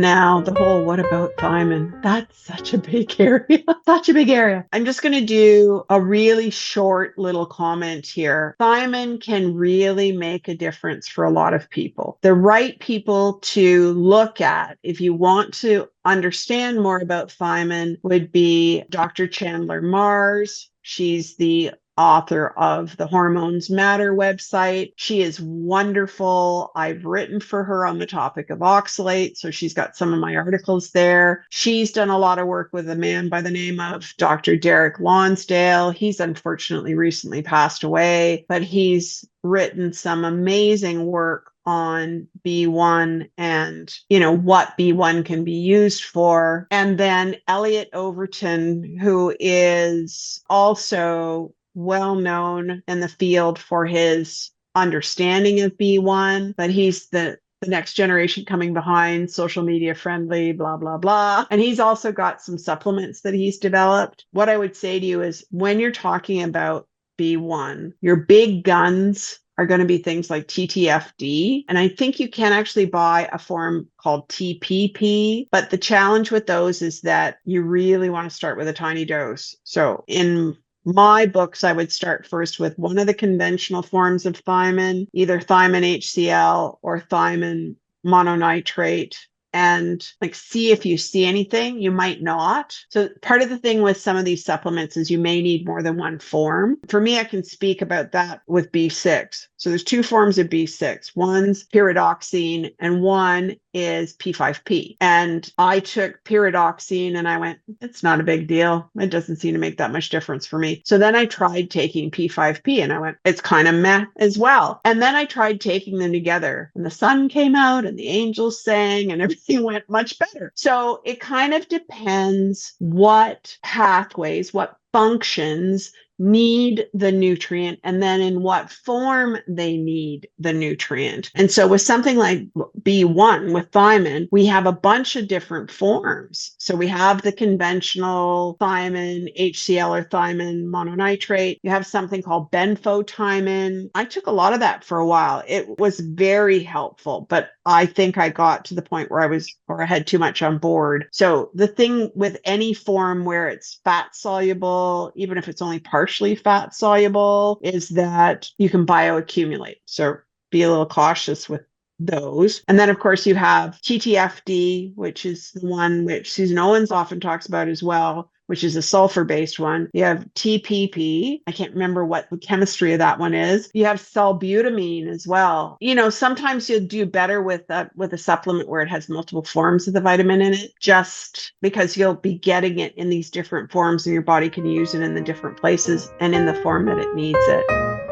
now the whole what about thiamine? That's such a big area. Such a big area. I'm just going to do a really short little comment here. Thiamine can really make a difference for a lot of people. The right people to look at if you want to understand more about thiamine would be Dr. Chandler Mars. She's the author of the Hormones Matter website. She is wonderful. I've written for her on the topic of oxalate, so she's got some of my articles there. She's done a lot of work with a man by the name of Dr. Derek Lonsdale. He's unfortunately recently passed away, but he's written some amazing work on B1 and, what B1 can be used for. And then Elliot Overton, who is also well known in the field for his understanding of B1, but he's the next generation coming behind, social media friendly, blah, blah, blah. And he's also got some supplements that he's developed. What I would say to you is when you're talking about B1, your big guns are going to be things like TTFD. And I think you can actually buy a form called TPP. But the challenge with those is that you really want to start with a tiny dose. So in my books, I would start first with one of the conventional forms of thiamine, either thiamine HCl or thiamine mononitrate, and see if you see anything. You might not. So part of the thing with some of these supplements is you may need more than one form. For me, I can speak about that with B6. So there's two forms of B6. One's pyridoxine and one is P5P. And I took pyridoxine and I went, it's not a big deal. It doesn't seem to make that much difference for me. So then I tried taking P5P and I went, it's kind of meh as well. And then I tried taking them together and the sun came out and the angels sang and everything went much better. So it kind of depends what pathways, what functions need the nutrient and then in what form they need the nutrient. And so with something like B1 with thiamine, we have a bunch of different forms. So we have the conventional thiamine, HCl or thiamine mononitrate. You have something called benfotiamine. I took a lot of that for a while. It was very helpful, but I think I got to the point where I had too much on board. So the thing with any form where it's fat soluble, even if it's only partially fat soluble, is that you can bioaccumulate. So be a little cautious with those. And then, of course, you have TTFD, which is the one which Susan Owens often talks about as well, which is a sulfur-based one. You have TPP. I can't remember what the chemistry of that one is. You have salbutamine as well. Sometimes you'll do better with a supplement where it has multiple forms of the vitamin in it, just because you'll be getting it in these different forms and your body can use it in the different places and in the form that it needs it.